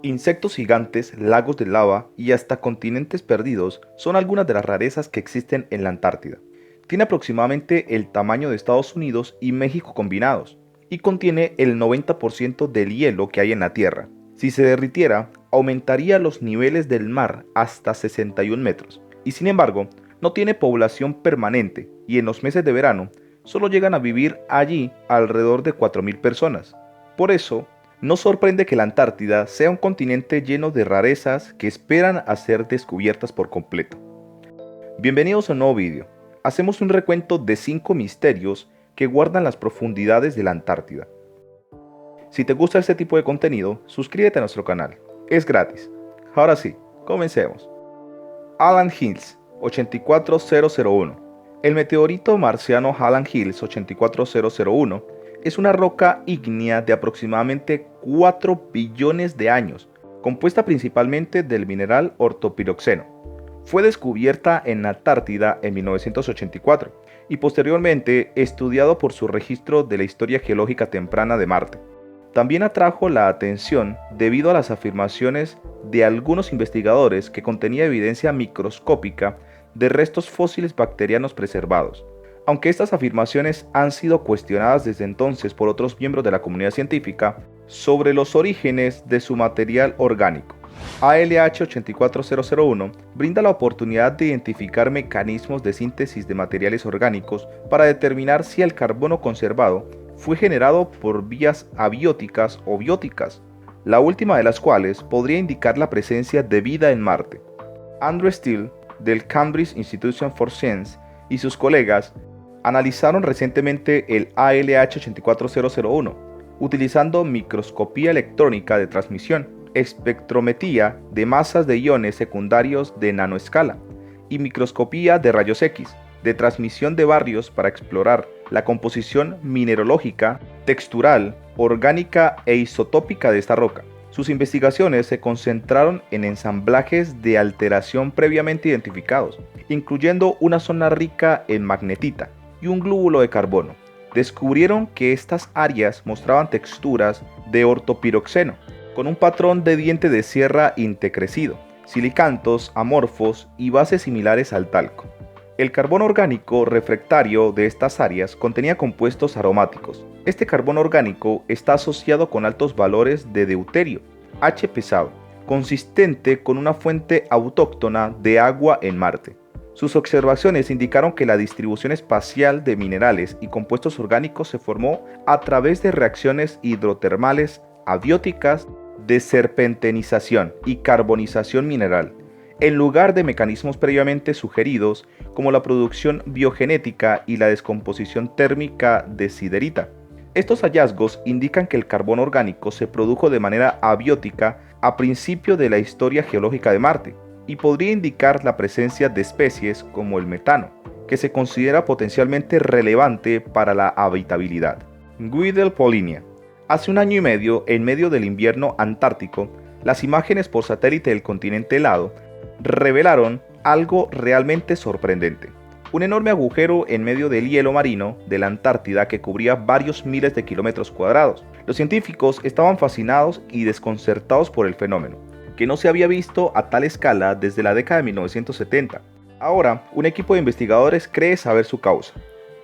Insectos gigantes, lagos de lava y hasta continentes perdidos son algunas de las rarezas que existen en la Antártida. Tiene aproximadamente el tamaño de Estados Unidos y México combinados, y contiene el 90% del hielo que hay en la Tierra. Si se derritiera, aumentaría los niveles del mar hasta 61 metros, y sin embargo, no tiene población permanente, y en los meses de verano, solo llegan a vivir allí alrededor de 4.000 personas. Por eso, no sorprende que la Antártida sea un continente lleno de rarezas que esperan a ser descubiertas por completo. Bienvenidos a un nuevo vídeo. Hacemos un recuento de 5 misterios que guardan las profundidades de la Antártida. Si te gusta este tipo de contenido, suscríbete a nuestro canal. Es gratis. Ahora sí, comencemos. Halland Hills 84001. El meteorito marciano Halland Hills 84001 es una roca ígnea de aproximadamente 4 billones de años, compuesta principalmente del mineral ortopiroxeno. Fue descubierta en la Antártida en 1984 y posteriormente estudiado por su registro de la historia geológica temprana de Marte. También atrajo la atención debido a las afirmaciones de algunos investigadores que contenía evidencia microscópica de restos fósiles bacterianos preservados. Aunque estas afirmaciones han sido cuestionadas desde entonces por otros miembros de la comunidad científica sobre los orígenes de su material orgánico. ALH 84001 brinda la oportunidad de identificar mecanismos de síntesis de materiales orgánicos para determinar si el carbono conservado fue generado por vías abióticas o bióticas, la última de las cuales podría indicar la presencia de vida en Marte. Andrew Steele, del Cambridge Institution for Science, y sus colegas analizaron recientemente el ALH 84001 utilizando microscopía electrónica de transmisión, espectrometría de masas de iones secundarios de nanoescala y microscopía de rayos X de transmisión de barrios para explorar la composición mineralógica, textural, orgánica e isotópica de esta roca. Sus investigaciones se concentraron en ensamblajes de alteración previamente identificados, incluyendo una zona rica en magnetita y un glóbulo de carbono. Descubrieron que estas áreas mostraban texturas de ortopiroxeno, con un patrón de diente de sierra intecrecido, silicantos amorfos y bases similares al talco. El carbono orgánico refractario de estas áreas contenía compuestos aromáticos. Este carbono orgánico está asociado con altos valores de deuterio, H pesado, consistente con una fuente autóctona de agua en Marte. Sus observaciones indicaron que la distribución espacial de minerales y compuestos orgánicos se formó a través de reacciones hidrotermales abióticas de serpentinización y carbonización mineral, en lugar de mecanismos previamente sugeridos como la producción biogenética y la descomposición térmica de siderita. Estos hallazgos indican que el carbono orgánico se produjo de manera abiótica a principio de la historia geológica de Marte y podría indicar la presencia de especies como el metano, que se considera potencialmente relevante para la habitabilidad. Guidel Polinia. Hace un año y medio, en medio del invierno antártico, las imágenes por satélite del continente helado revelaron algo realmente sorprendente. Un enorme agujero en medio del hielo marino de la Antártida que cubría varios miles de kilómetros cuadrados. Los científicos estaban fascinados y desconcertados por el fenómeno, que no se había visto a tal escala desde la década de 1970. Ahora, un equipo de investigadores cree saber su causa.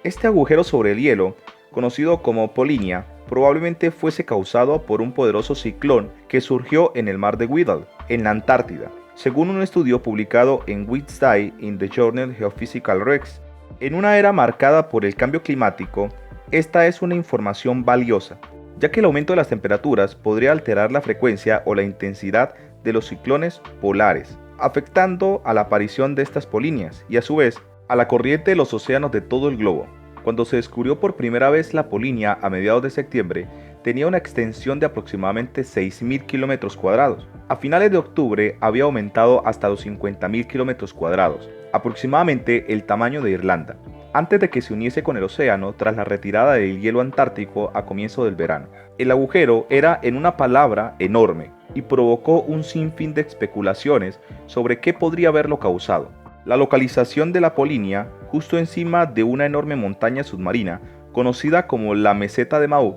Este agujero sobre el hielo, conocido como Polinia, probablemente fuese causado por un poderoso ciclón que surgió en el mar de Weddell, en la Antártida, según un estudio publicado en Wednesday in the Journal Geophysical Rex. En una era marcada por el cambio climático, esta es una información valiosa, ya que el aumento de las temperaturas podría alterar la frecuencia o la intensidad de los ciclones polares, afectando a la aparición de estas polinias y a su vez a la corriente de los océanos de todo el globo. Cuando se descubrió por primera vez la Polinia a mediados de septiembre, tenía una extensión de aproximadamente 6.000 kilómetros cuadrados. A finales de octubre había aumentado hasta los 50.000 kilómetros cuadrados, aproximadamente el tamaño de Irlanda, antes de que se uniese con el océano tras la retirada del hielo antártico a comienzo del verano. El agujero era, en una palabra, enorme y provocó un sinfín de especulaciones sobre qué podría haberlo causado. La localización de la Polinia, justo encima de una enorme montaña submarina, conocida como la Meseta de Maud,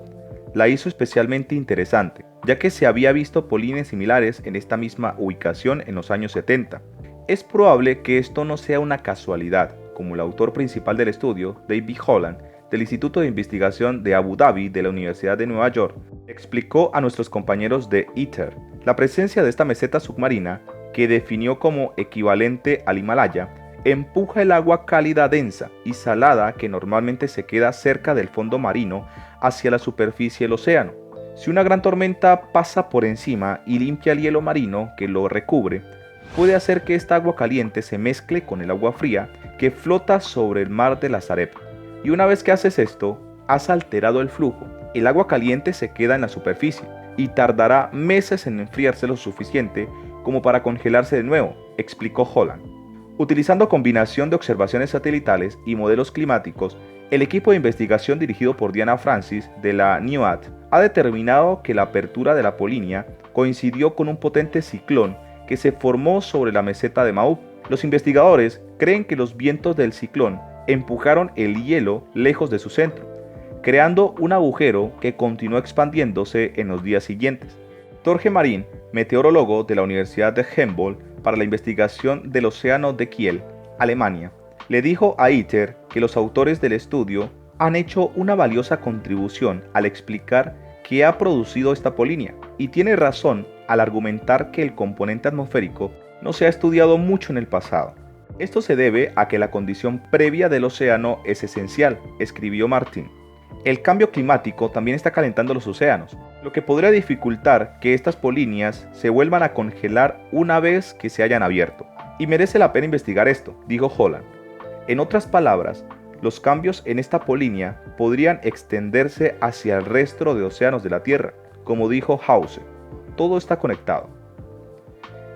la hizo especialmente interesante, ya que se había visto polinias similares en esta misma ubicación en los años 70. Es probable que esto no sea una casualidad, como el autor principal del estudio, David Holland, del Instituto de Investigación de Abu Dhabi de la Universidad de Nueva York, explicó a nuestros compañeros de ITER. La presencia de esta meseta submarina, que definió como equivalente al Himalaya, empuja el agua cálida densa y salada que normalmente se queda cerca del fondo marino hacia la superficie del océano. Si una gran tormenta pasa por encima y limpia el hielo marino que lo recubre, puede hacer que esta agua caliente se mezcle con el agua fría que flota sobre el mar de la Sareb. Y una vez que haces esto, has alterado el flujo. El agua caliente se queda en la superficie y tardará meses en enfriarse lo suficiente como para congelarse de nuevo, explicó Holland. Utilizando combinación de observaciones satelitales y modelos climáticos, el equipo de investigación dirigido por Diana Francis de la NIOAD ha determinado que la apertura de la Polinia coincidió con un potente ciclón que se formó sobre la meseta de Maui. Los investigadores creen que los vientos del ciclón empujaron el hielo lejos de su centro, creando un agujero que continuó expandiéndose en los días siguientes. Torge Marín, meteorólogo de la Universidad de Humboldt para la investigación del océano de Kiel, Alemania, le dijo a ITER que los autores del estudio han hecho una valiosa contribución al explicar qué ha producido esta polinia, y tiene razón al argumentar que el componente atmosférico no se ha estudiado mucho en el pasado. Esto se debe a que la condición previa del océano es esencial, escribió Martin. El cambio climático también está calentando los océanos, lo que podría dificultar que estas polinias se vuelvan a congelar una vez que se hayan abierto. Y merece la pena investigar esto, dijo Holland. En otras palabras, los cambios en esta polinia podrían extenderse hacia el resto de océanos de la Tierra, como dijo Hause. Todo está conectado.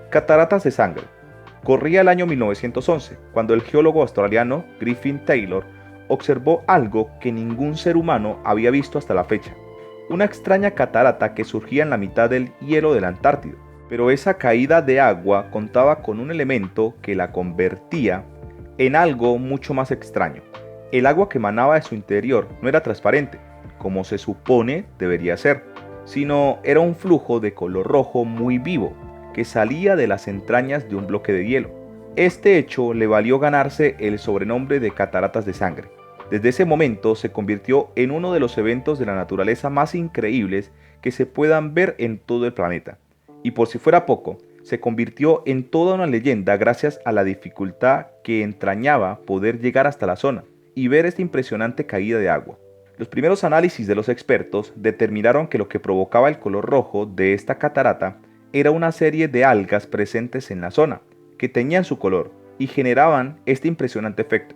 Cataratas de sangre. Corría el año 1911, cuando el geólogo australiano Griffin Taylor observó algo que ningún ser humano había visto hasta la fecha. Una extraña catarata que surgía en la mitad del hielo de la Antártida. Pero esa caída de agua contaba con un elemento que la convertía en algo mucho más extraño. El agua que emanaba de su interior no era transparente, como se supone debería ser, sino era un flujo de color rojo muy vivo, que salía de las entrañas de un bloque de hielo. Este hecho le valió ganarse el sobrenombre de cataratas de sangre. Desde ese momento se convirtió en uno de los eventos de la naturaleza más increíbles que se puedan ver en todo el planeta. Y por si fuera poco, se convirtió en toda una leyenda gracias a la dificultad que entrañaba poder llegar hasta la zona y ver esta impresionante caída de agua. Los primeros análisis de los expertos determinaron que lo que provocaba el color rojo de esta catarata era una serie de algas presentes en la zona, que teñían su color y generaban este impresionante efecto.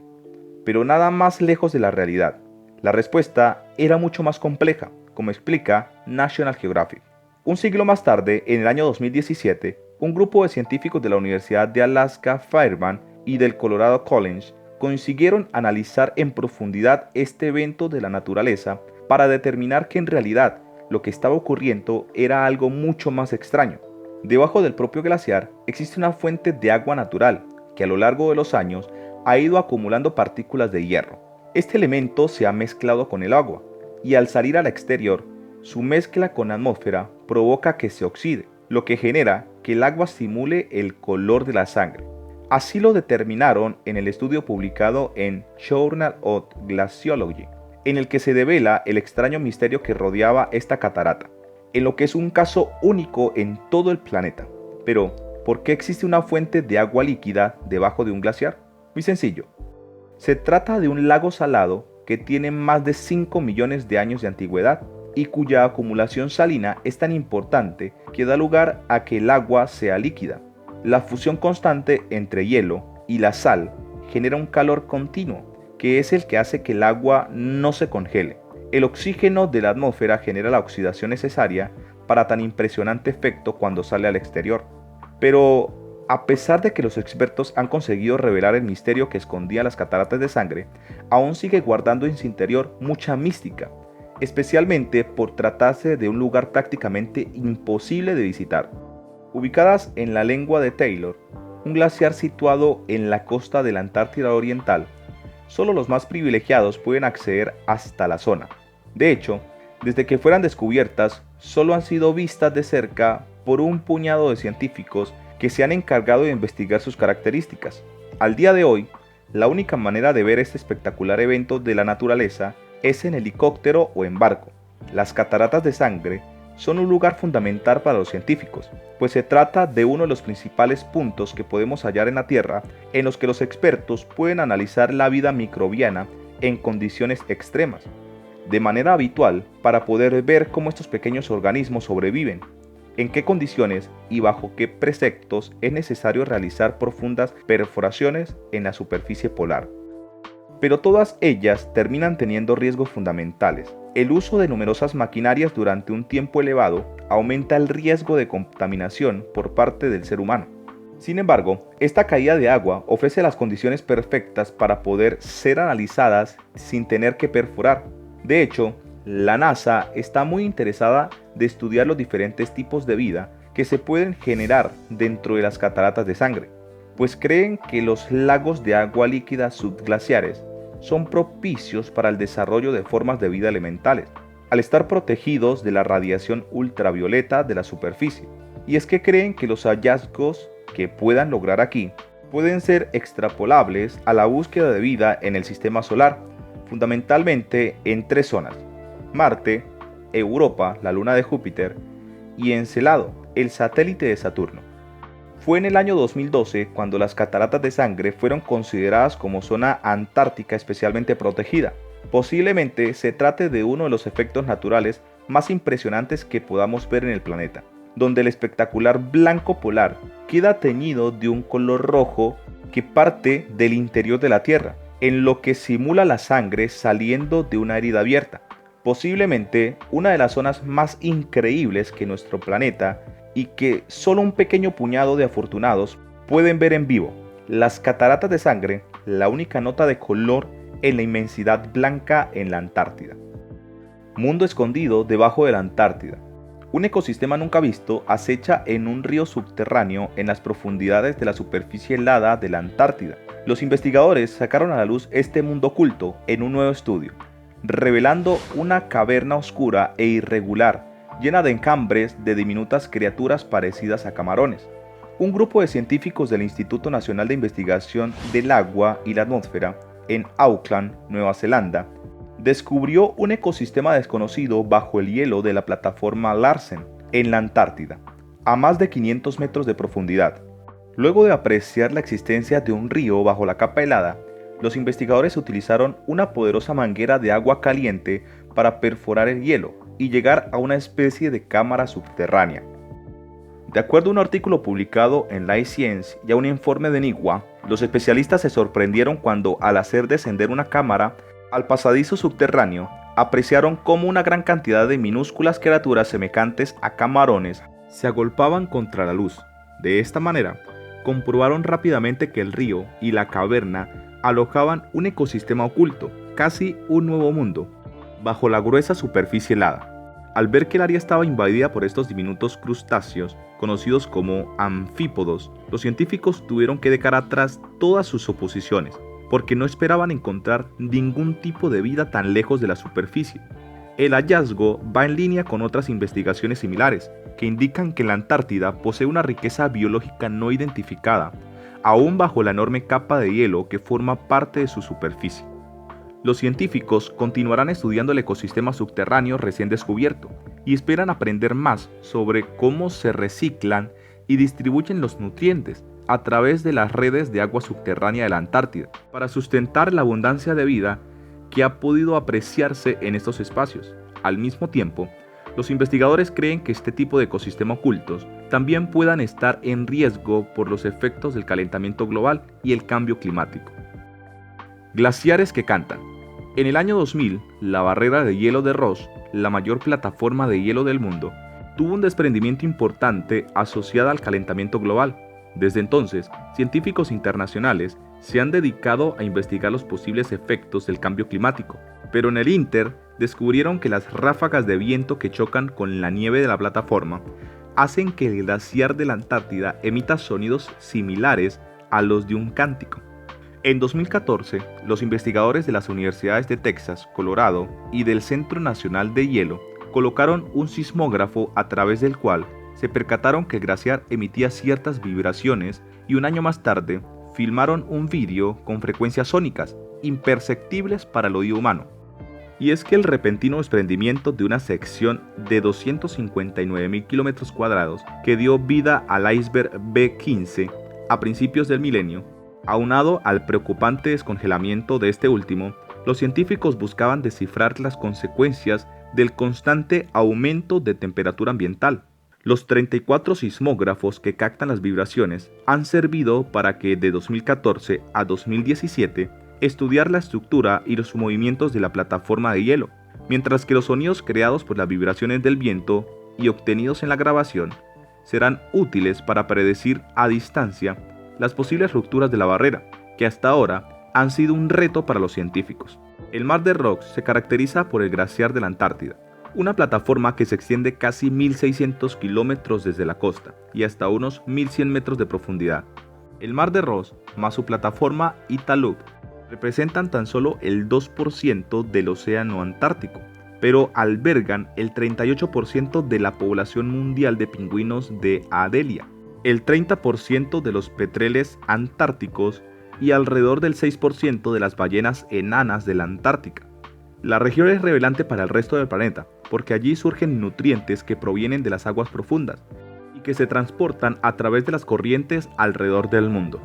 Pero nada más lejos de la realidad. La respuesta era mucho más compleja, como explica National Geographic. Un siglo más tarde, en el año 2017, un grupo de científicos de la Universidad de Alaska Fairbanks y del Colorado College consiguieron analizar en profundidad este evento de la naturaleza para determinar que en realidad lo que estaba ocurriendo era algo mucho más extraño. Debajo del propio glaciar existe una fuente de agua natural que a lo largo de los años ha ido acumulando partículas de hierro. Este elemento se ha mezclado con el agua y al salir al exterior, su mezcla con la atmósfera provoca que se oxide, lo que genera que el agua simule el color de la sangre. Así lo determinaron en el estudio publicado en Journal of Glaciology, en el que se devela el extraño misterio que rodeaba esta catarata, en lo que es un caso único en todo el planeta. Pero, ¿por qué existe una fuente de agua líquida debajo de un glaciar? Muy sencillo. Se trata de un lago salado que tiene más de 5 millones de años de antigüedad y cuya acumulación salina es tan importante que da lugar a que el agua sea líquida. La fusión constante entre hielo y la sal genera un calor continuo, que es el que hace que el agua no se congele. El oxígeno de la atmósfera genera la oxidación necesaria para tan impresionante efecto cuando sale al exterior. Pero, a pesar de que los expertos han conseguido revelar el misterio que escondía las cataratas de sangre, aún sigue guardando en su interior mucha mística, especialmente por tratarse de un lugar prácticamente imposible de visitar. Ubicadas en la lengua de Taylor, un glaciar situado en la costa de la Antártida Oriental, solo los más privilegiados pueden acceder hasta la zona. De hecho, desde que fueran descubiertas, solo han sido vistas de cerca por un puñado de científicos que se han encargado de investigar sus características. Al día de hoy, la única manera de ver este espectacular evento de la naturaleza es en helicóptero o en barco. Las cataratas de sangre son un lugar fundamental para los científicos, pues se trata de uno de los principales puntos que podemos hallar en la Tierra en los que los expertos pueden analizar la vida microbiana en condiciones extremas, de manera habitual para poder ver cómo estos pequeños organismos sobreviven, en qué condiciones y bajo qué preceptos es necesario realizar profundas perforaciones en la superficie polar. Pero todas ellas terminan teniendo riesgos fundamentales. El uso de numerosas maquinarias durante un tiempo elevado aumenta el riesgo de contaminación por parte del ser humano. Sin embargo, esta caída de agua ofrece las condiciones perfectas para poder ser analizadas sin tener que perforar. De hecho, la NASA está muy interesada de estudiar los diferentes tipos de vida que se pueden generar dentro de las cataratas de sangre, pues creen que los lagos de agua líquida subglaciares son propicios para el desarrollo de formas de vida elementales, al estar protegidos de la radiación ultravioleta de la superficie. Y es que creen que los hallazgos que puedan lograr aquí pueden ser extrapolables a la búsqueda de vida en el sistema solar, fundamentalmente en 3 zonas: Marte, Europa, la luna de Júpiter, y Encelado, el satélite de Saturno. Fue en el año 2012 cuando las cataratas de sangre fueron consideradas como zona antártica especialmente protegida. Posiblemente se trate de uno de los efectos naturales más impresionantes que podamos ver en el planeta, donde el espectacular blanco polar queda teñido de un color rojo que parte del interior de la Tierra, en lo que simula la sangre saliendo de una herida abierta. Posiblemente una de las zonas más increíbles que nuestro planeta y que solo un pequeño puñado de afortunados pueden ver en vivo. Las cataratas de sangre, la única nota de color en la inmensidad blanca en la Antártida. Mundo escondido debajo de la Antártida. Un ecosistema nunca visto acecha en un río subterráneo en las profundidades de la superficie helada de la Antártida. Los investigadores sacaron a la luz este mundo oculto en un nuevo estudio, revelando una caverna oscura e irregular, llena de enjambres de diminutas criaturas parecidas a camarones. Un grupo de científicos del Instituto Nacional de Investigación del Agua y la Atmósfera, en Auckland, Nueva Zelanda, descubrió un ecosistema desconocido bajo el hielo de la plataforma Larsen, en la Antártida, a más de 500 metros de profundidad. Luego de apreciar la existencia de un río bajo la capa helada, los investigadores utilizaron una poderosa manguera de agua caliente para perforar el hielo y llegar a una especie de cámara subterránea. De acuerdo a un artículo publicado en la iScience y a un informe de NIWA, los especialistas se sorprendieron cuando, al hacer descender una cámara al pasadizo subterráneo, apreciaron cómo una gran cantidad de minúsculas criaturas semejantes a camarones se agolpaban contra la luz. De esta manera, comprobaron rápidamente que el río y la caverna alojaban un ecosistema oculto, casi un nuevo mundo, bajo la gruesa superficie helada. Al ver que el área estaba invadida por estos diminutos crustáceos, conocidos como anfípodos, los científicos tuvieron que dejar atrás todas sus suposiciones, porque no esperaban encontrar ningún tipo de vida tan lejos de la superficie. El hallazgo va en línea con otras investigaciones similares, que indican que la Antártida posee una riqueza biológica no identificada, aún bajo la enorme capa de hielo que forma parte de su superficie. Los científicos continuarán estudiando el ecosistema subterráneo recién descubierto y esperan aprender más sobre cómo se reciclan y distribuyen los nutrientes a través de las redes de agua subterránea de la Antártida, para sustentar la abundancia de vida que ha podido apreciarse en estos espacios. Al mismo tiempo, los investigadores creen que este tipo de ecosistemas ocultos también puedan estar en riesgo por los efectos del calentamiento global y el cambio climático. Glaciares que cantan. En el año 2000, la barrera de hielo de Ross, la mayor plataforma de hielo del mundo, tuvo un desprendimiento importante asociado al calentamiento global. Desde entonces, científicos internacionales se han dedicado a investigar los posibles efectos del cambio climático, pero en el ínter descubrieron que las ráfagas de viento que chocan con la nieve de la plataforma hacen que el glaciar de la Antártida emita sonidos similares a los de un cántico. En 2014, los investigadores de las universidades de Texas, Colorado y del Centro Nacional de Hielo colocaron un sismógrafo a través del cual se percataron que el glaciar emitía ciertas vibraciones y un año más tarde filmaron un vídeo con frecuencias sónicas imperceptibles para el oído humano. Y es que el repentino desprendimiento de una sección de 259.000 kilómetros cuadrados que dio vida al iceberg B-15 a principios del milenio, aunado al preocupante descongelamiento de este último, los científicos buscaban descifrar las consecuencias del constante aumento de temperatura ambiental. Los 34 sismógrafos que captan las vibraciones han servido para que de 2014 a 2017 estudiar la estructura y los movimientos de la plataforma de hielo, mientras que los sonidos creados por las vibraciones del viento y obtenidos en la grabación serán útiles para predecir a distancia las posibles rupturas de la barrera, que hasta ahora han sido un reto para los científicos. El Mar de Ross se caracteriza por el glaciar de la Antártida, una plataforma que se extiende casi 1.600 kilómetros desde la costa y hasta unos 1.100 metros de profundidad. El Mar de Ross más su plataforma Italuk representan tan solo el 2% del océano Antártico, pero albergan el 38% de la población mundial de pingüinos de Adelia, el 30% de los petreles antárticos y alrededor del 6% de las ballenas enanas de la Antártica. La región es relevante para el resto del planeta, porque allí surgen nutrientes que provienen de las aguas profundas y que se transportan a través de las corrientes alrededor del mundo.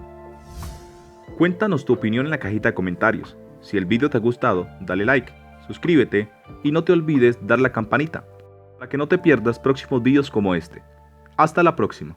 Cuéntanos tu opinión en la cajita de comentarios. Si el video te ha gustado, dale like, suscríbete y no te olvides dar la campanita para que no te pierdas próximos videos como este. Hasta la próxima.